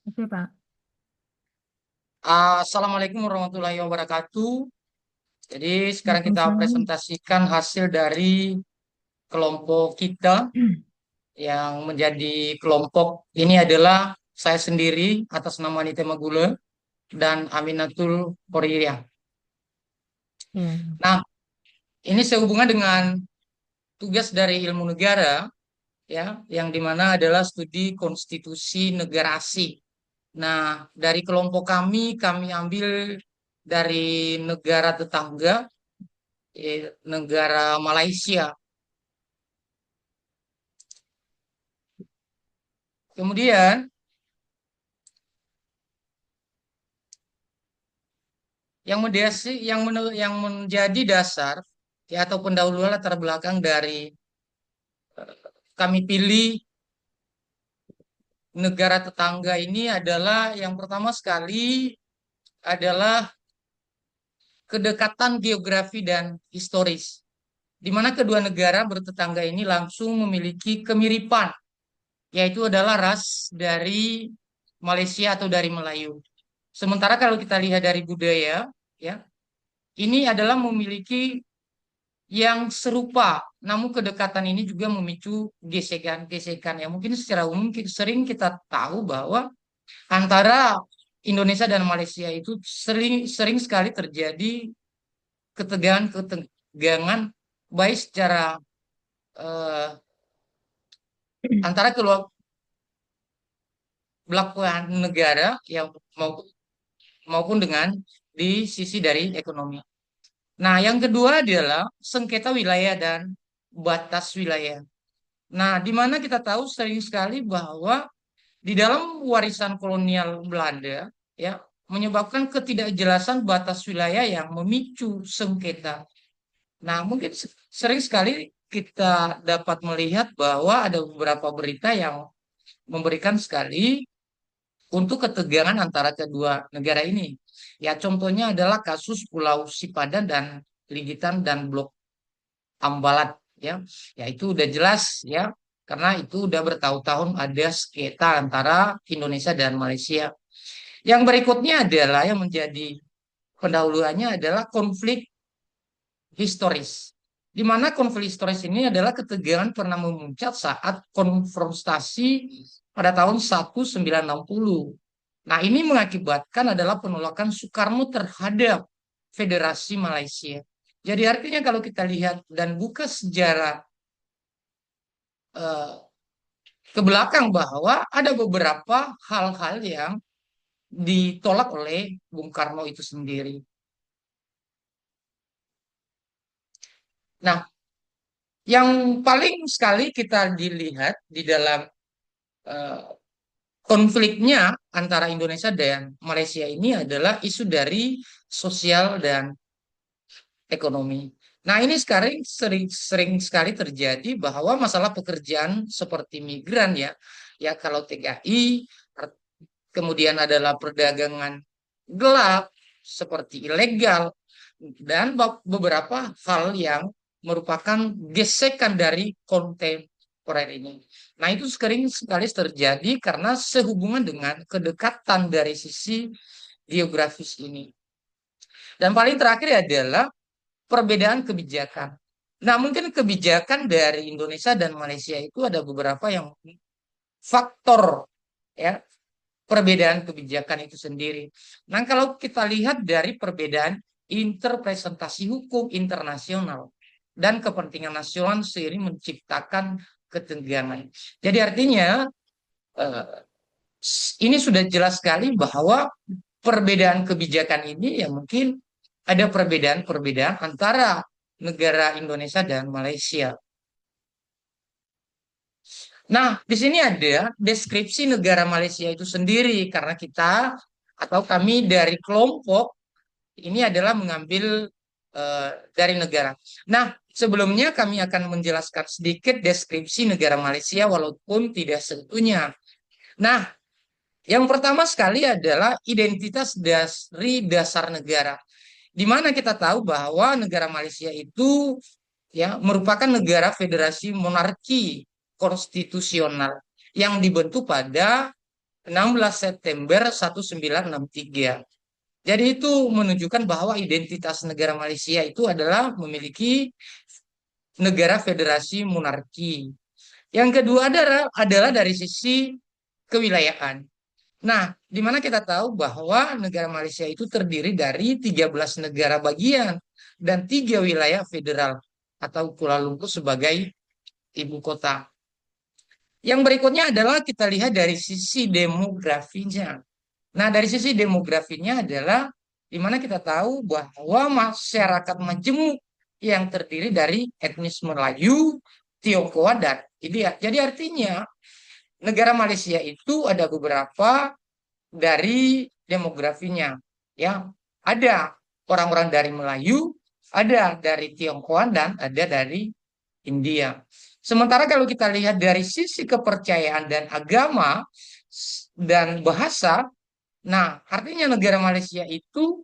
Oke, Pak. Assalamualaikum warahmatullahi wabarakatuh. Jadi sekarang kita Waalaikumsalam. presentasikan hasil dari kelompok kita yang menjadi kelompok ini adalah saya sendiri atas nama Anita Magula dan Aminatul Korea. Ya. Nah, ini sehubungan dengan tugas dari ilmu negara ya, yang dimana adalah studi konstitusi negara asing. Nah, dari kelompok kami ambil dari negara tetangga, negara Malaysia. Kemudian yang menjadi dasar ya atau pendahuluan latar belakang dari kami pilih negara tetangga ini adalah yang pertama sekali adalah kedekatan geografi dan historis, di mana kedua negara bertetangga ini langsung memiliki kemiripan, yaitu adalah ras dari Malaysia atau dari Melayu. Sementara kalau kita lihat dari budaya, ya, ini adalah memiliki yang serupa, namun kedekatan ini juga memicu gesekan-gesekan yang mungkin secara umum sering kita tahu bahwa antara Indonesia dan Malaysia itu sering sering sekali terjadi ketegangan-ketegangan baik secara eh, antara kedua belah negara yang maupun maupun dengan di sisi dari ekonomi. Nah, yang kedua adalah sengketa wilayah dan batas wilayah. Nah, di mana kita tahu sering sekali bahwa di dalam warisan kolonial Belanda, ya, menyebabkan ketidakjelasan batas wilayah yang memicu sengketa. Nah, mungkin sering sekali kita dapat melihat bahwa ada beberapa berita yang memberikan sekali untuk ketegangan antara kedua negara ini. Ya, contohnya adalah kasus Pulau Sipadan dan Ligitan dan Blok Ambalat, ya. Ya itu udah jelas ya, karena itu udah bertahun-tahun ada sengketa antara Indonesia dan Malaysia. Yang berikutnya adalah yang menjadi pendahuluannya adalah konflik historis. Di mana konflik historis ini adalah ketegangan pernah memuncak saat konfrontasi pada tahun 1960. Nah, ini mengakibatkan adalah penolakan Soekarno terhadap Federasi Malaysia. Jadi artinya kalau kita lihat dan buka sejarah eh, ke belakang bahwa ada beberapa hal-hal yang ditolak oleh Bung Karno itu sendiri. Nah, yang paling sekali kita dilihat di dalam eh, konfliknya antara Indonesia dan Malaysia ini adalah isu dari sosial dan ekonomi. Nah, ini sekarang sering sekali terjadi bahwa masalah pekerjaan seperti migran ya, ya kalau TKI, kemudian adalah perdagangan gelap seperti ilegal dan beberapa hal yang merupakan gesekan dari kontemporer ini. Nah, itu sering sekali terjadi karena sehubungan dengan kedekatan dari sisi geografis ini. Dan paling terakhir adalah perbedaan kebijakan. Nah, mungkin kebijakan dari Indonesia dan Malaysia itu ada beberapa yang faktor ya perbedaan kebijakan itu sendiri. Nah, kalau kita lihat dari perbedaan interpretasi hukum internasional dan kepentingan nasional seiring menciptakan ketegangan. Jadi artinya eh, ini sudah jelas sekali bahwa perbedaan kebijakan ini ya mungkin ada perbedaan-perbedaan antara negara Indonesia dan Malaysia. Nah, di sini ada deskripsi negara Malaysia itu sendiri karena kita atau kami dari kelompok ini adalah mengambil dari negara. Nah, sebelumnya kami akan menjelaskan sedikit deskripsi negara Malaysia walaupun tidak seutuhnya. Nah, yang pertama sekali adalah identitas dari dasar negara, di mana kita tahu bahwa negara Malaysia itu ya merupakan negara federasi monarki konstitusional yang dibentuk pada 16 September 1963. Jadi itu menunjukkan bahwa identitas negara Malaysia itu adalah memiliki negara federasi monarki. Yang kedua adalah dari sisi kewilayahan. Nah, di mana kita tahu bahwa negara Malaysia itu terdiri dari 13 negara bagian dan 3 wilayah federal atau Kuala Lumpur sebagai ibu kota. Yang berikutnya adalah kita lihat dari sisi demografinya. Nah, dari sisi demografinya adalah di mana kita tahu bahwa masyarakat majemuk yang terdiri dari etnis Melayu, Tionghoa, dan India. Jadi artinya negara Malaysia itu ada beberapa dari demografinya. Ya, ada orang-orang dari Melayu, ada dari Tionghoa, dan ada dari India. Sementara kalau kita lihat dari sisi kepercayaan dan agama dan bahasa, nah artinya negara Malaysia itu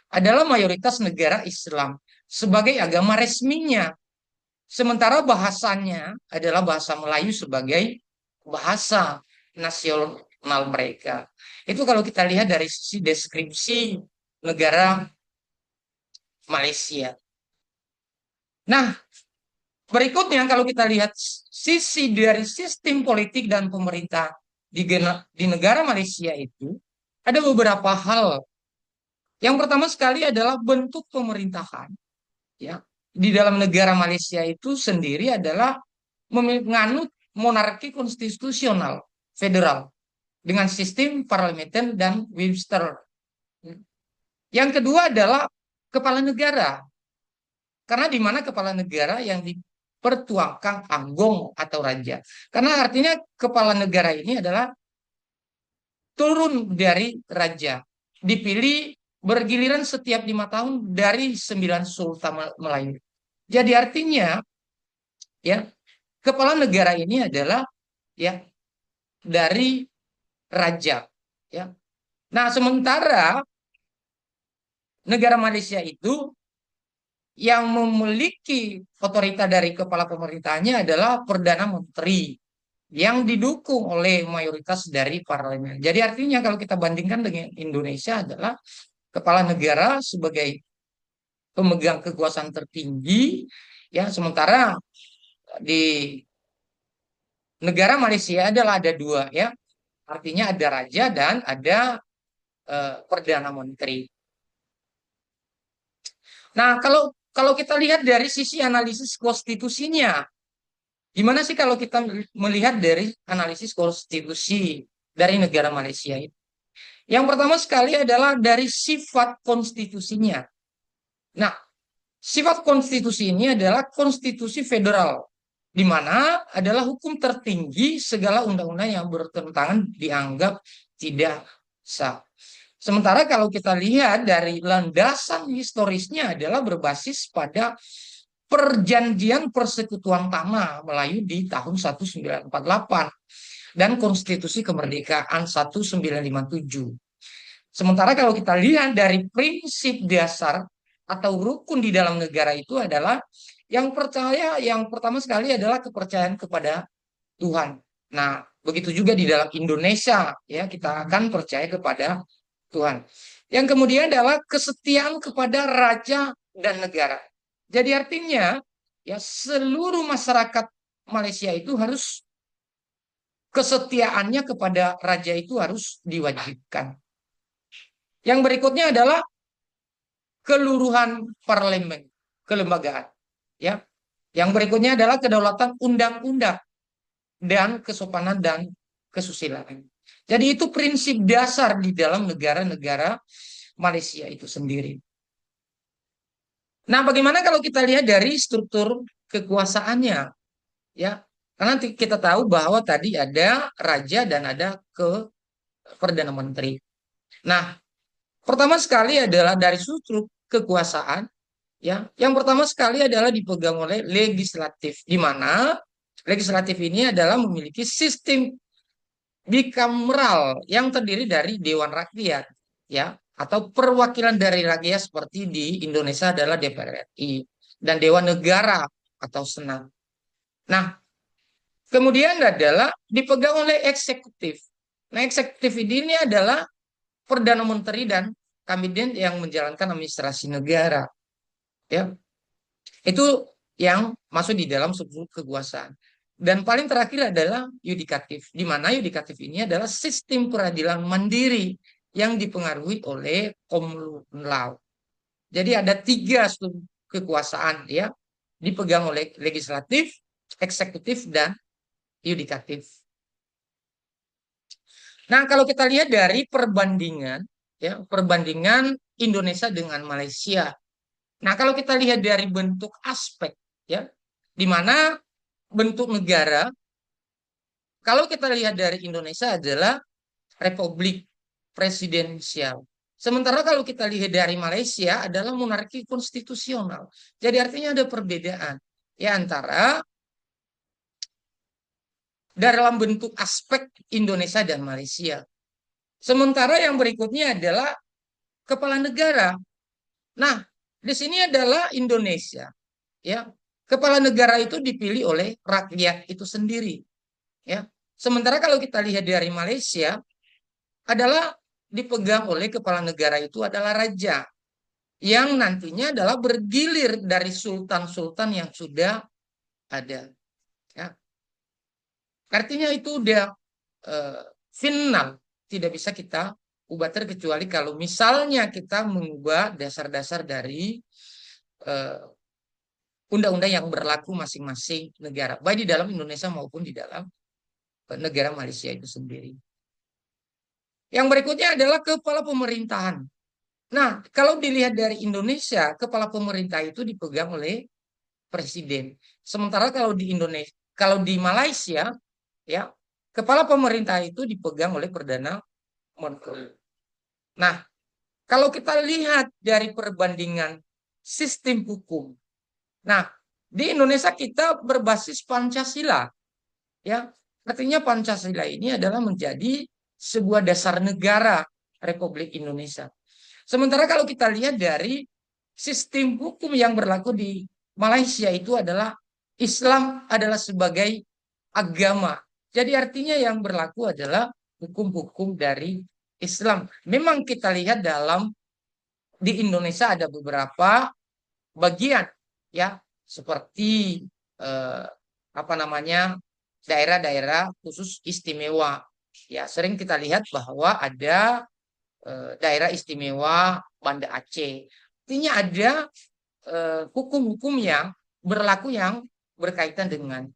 adalah mayoritas negara Islam sebagai agama resminya. Sementara bahasanya adalah bahasa Melayu sebagai bahasa nasional mereka. Itu kalau kita lihat dari sisi deskripsi negara Malaysia. Nah, berikutnya kalau kita lihat sisi dari sistem politik dan pemerintah di negara Malaysia itu ada beberapa hal. Yang pertama sekali adalah bentuk pemerintahan. Ya, di dalam negara Malaysia itu sendiri adalah menganut monarki konstitusional federal dengan sistem parlementer dan Webster. Yang kedua adalah kepala negara. Karena di mana kepala negara yang dipertuangkan Anggong atau raja. Karena artinya kepala negara ini adalah turun dari raja. Dipilih bergiliran setiap 5 tahun dari 9 sultan Melayu. Jadi artinya ya kepala negara ini adalah ya dari raja. Ya. Nah sementara negara Malaysia itu yang memiliki otorita dari kepala pemerintahnya adalah Perdana Menteri yang didukung oleh mayoritas dari parlemen. Jadi artinya kalau kita bandingkan dengan Indonesia adalah kepala negara sebagai pemegang kekuasaan tertinggi, ya sementara di negara Malaysia adalah ada dua, ya artinya ada raja dan ada perdana menteri. Nah kalau kalau kita lihat dari sisi analisis konstitusinya, gimana sih kalau kita melihat dari analisis konstitusi dari negara Malaysia itu? Yang pertama sekali adalah dari sifat konstitusinya. Nah, sifat konstitusi ini adalah konstitusi federal, di mana adalah hukum tertinggi segala undang-undang yang bertentangan dianggap tidak sah. Sementara kalau kita lihat dari landasan historisnya adalah berbasis pada Perjanjian Persekutuan Tanah Melayu di tahun 1948 dan Konstitusi Kemerdekaan 1957. Sementara kalau kita lihat dari prinsip dasar atau rukun di dalam negara itu adalah yang percaya yang pertama sekali adalah kepercayaan kepada Tuhan. Nah, begitu juga di dalam Indonesia ya kita akan percaya kepada Tuhan. Yang kemudian adalah kesetiaan kepada raja dan negara. Jadi artinya ya seluruh masyarakat Malaysia itu harus kesetiaannya kepada raja itu harus diwajibkan. Yang berikutnya adalah keluruhan parlemen, kelembagaan. Ya. Yang berikutnya adalah kedaulatan undang-undang dan kesopanan dan kesusilaan. Jadi itu prinsip dasar di dalam negara-negara Malaysia itu sendiri. Nah, bagaimana kalau kita lihat dari struktur kekuasaannya? Ya, karena kita tahu bahwa tadi ada raja dan ada perdana menteri. Nah, pertama sekali adalah dari struktur kekuasaan, ya. Yang pertama sekali adalah dipegang oleh legislatif, di mana legislatif ini adalah memiliki sistem bikameral yang terdiri dari Dewan Rakyat, ya, atau perwakilan dari rakyat seperti di Indonesia adalah DPR RI dan Dewan Negara atau Senat. Nah, kemudian adalah dipegang oleh eksekutif. Nah, eksekutif ini adalah Perdana Menteri dan Kabinet yang menjalankan administrasi negara. Ya, itu yang masuk di dalam struktur kekuasaan. Dan paling terakhir adalah yudikatif, di mana yudikatif ini adalah sistem peradilan mandiri yang dipengaruhi oleh common law. Jadi ada tiga struktur kekuasaan ya, dipegang oleh legislatif, eksekutif, dan yudikatif. Nah, kalau kita lihat dari perbandingan ya, perbandingan Indonesia dengan Malaysia. Nah, kalau kita lihat dari bentuk aspek ya, di mana bentuk negara, kalau kita lihat dari Indonesia adalah republik presidensial. Sementara kalau kita lihat dari Malaysia adalah monarki konstitusional. Jadi artinya ada perbedaan ya antara dalam bentuk aspek Indonesia dan Malaysia. Sementara yang berikutnya adalah kepala negara. Nah, di sini adalah Indonesia, ya. Kepala negara itu dipilih oleh rakyat itu sendiri, ya. Sementara kalau kita lihat dari Malaysia adalah dipegang oleh kepala negara itu adalah raja yang nantinya adalah bergilir dari sultan-sultan yang sudah ada, ya. Artinya itu udah eh, final, tidak bisa kita ubah terkecuali kalau misalnya kita mengubah dasar-dasar dari eh, undang-undang yang berlaku masing-masing negara, baik di dalam Indonesia maupun di dalam negara Malaysia itu sendiri. Yang berikutnya adalah kepala pemerintahan. Nah, kalau dilihat dari Indonesia, kepala pemerintah itu dipegang oleh presiden. Sementara kalau di Indonesia, kalau di Malaysia, ya, kepala pemerintah itu dipegang oleh perdana menteri. Nah, kalau kita lihat dari perbandingan sistem hukum, nah, di Indonesia kita berbasis Pancasila, ya. Artinya Pancasila ini adalah menjadi sebuah dasar negara Republik Indonesia. Sementara kalau kita lihat dari sistem hukum yang berlaku di Malaysia itu adalah Islam adalah sebagai agama. Jadi artinya yang berlaku adalah hukum-hukum dari Islam. Memang kita lihat dalam di Indonesia ada beberapa bagian ya seperti eh, apa namanya daerah-daerah khusus istimewa. Ya, sering kita lihat bahwa ada daerah istimewa Banda Aceh. Artinya ada hukum-hukum yang berlaku yang berkaitan dengan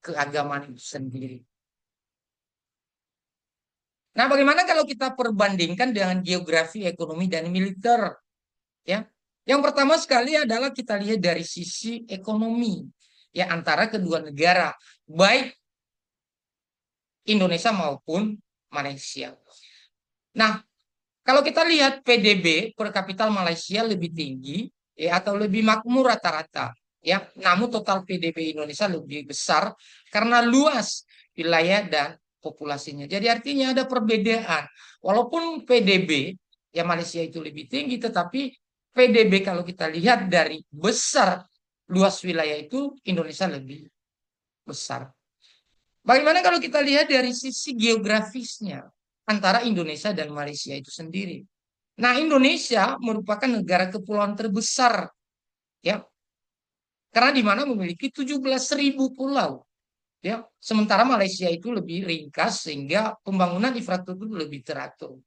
keagamaan itu sendiri. Nah, bagaimana kalau kita perbandingkan dengan geografi, ekonomi, dan militer? Ya, yang pertama sekali adalah kita lihat dari sisi ekonomi ya antara kedua negara, baik Indonesia maupun Malaysia. Nah, kalau kita lihat PDB per kapita Malaysia lebih tinggi ya atau lebih makmur rata-rata ya, namun total PDB Indonesia lebih besar karena luas wilayah dan populasinya. Jadi artinya ada perbedaan. Walaupun PDB ya Malaysia itu lebih tinggi, tetapi PDB kalau kita lihat dari besar luas wilayah itu Indonesia lebih besar. Bagaimana kalau kita lihat dari sisi geografisnya antara Indonesia dan Malaysia itu sendiri? Nah, Indonesia merupakan negara kepulauan terbesar, ya, karena di mana memiliki 17.000 pulau, ya. Sementara Malaysia itu lebih ringkas sehingga pembangunan infrastruktur lebih teratur.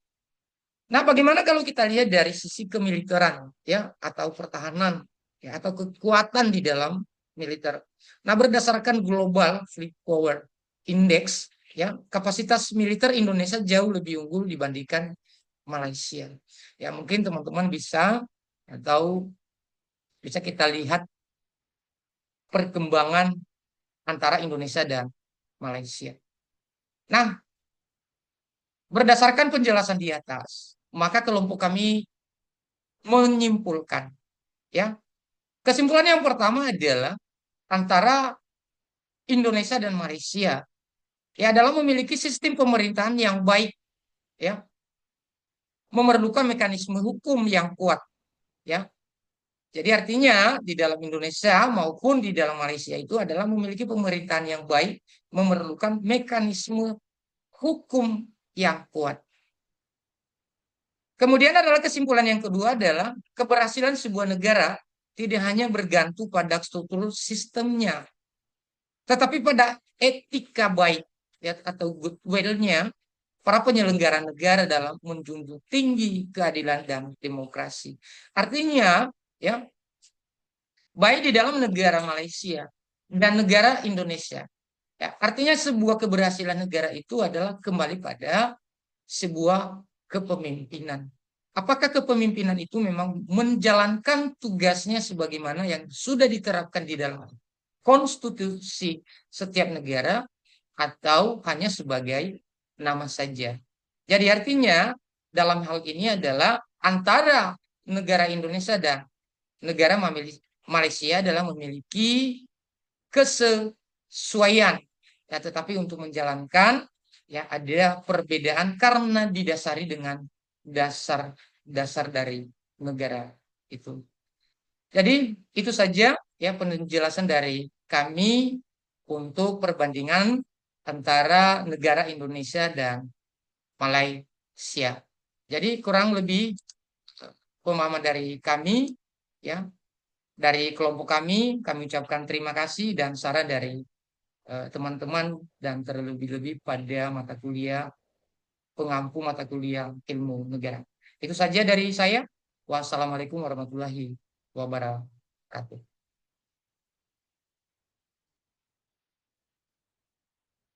Nah, bagaimana kalau kita lihat dari sisi kemiliteran, ya, atau pertahanan, ya, atau kekuatan di dalam militer? Nah, berdasarkan Global Fleet Power Index, ya, kapasitas militer Indonesia jauh lebih unggul dibandingkan Malaysia. Ya, mungkin teman-teman bisa atau bisa kita lihat perkembangan antara Indonesia dan Malaysia. Nah, berdasarkan penjelasan di atas, maka kelompok kami menyimpulkan, ya, kesimpulan yang pertama adalah antara Indonesia dan Malaysia ya adalah memiliki sistem pemerintahan yang baik, ya, memerlukan mekanisme hukum yang kuat, ya. Jadi artinya di dalam Indonesia maupun di dalam Malaysia itu adalah memiliki pemerintahan yang baik, memerlukan mekanisme hukum yang kuat. Kemudian adalah kesimpulan yang kedua adalah keberhasilan sebuah negara tidak hanya bergantung pada struktur sistemnya, tetapi pada etika baik ya, atau goodwill-nya para penyelenggara negara dalam menjunjung tinggi keadilan dan demokrasi. Artinya, ya, baik di dalam negara Malaysia dan negara Indonesia. Ya, artinya sebuah keberhasilan negara itu adalah kembali pada sebuah kepemimpinan. Apakah kepemimpinan itu memang menjalankan tugasnya sebagaimana yang sudah diterapkan di dalam konstitusi setiap negara atau hanya sebagai nama saja. Jadi artinya dalam hal ini adalah antara negara Indonesia dan negara Malaysia adalah memiliki kesesuaian. Ya, tetapi untuk menjalankan ya ada perbedaan karena didasari dengan dasar-dasar dari negara itu. Jadi itu saja ya penjelasan dari kami untuk perbandingan antara negara Indonesia dan Malaysia. Jadi kurang lebih pemahaman dari kami ya dari kelompok kami ucapkan terima kasih dan saran dari teman-teman dan terlebih-lebih pada mata kuliah pengampu mata kuliah ilmu negara. Itu saja dari saya. Wassalamualaikum warahmatullahi wabarakatuh.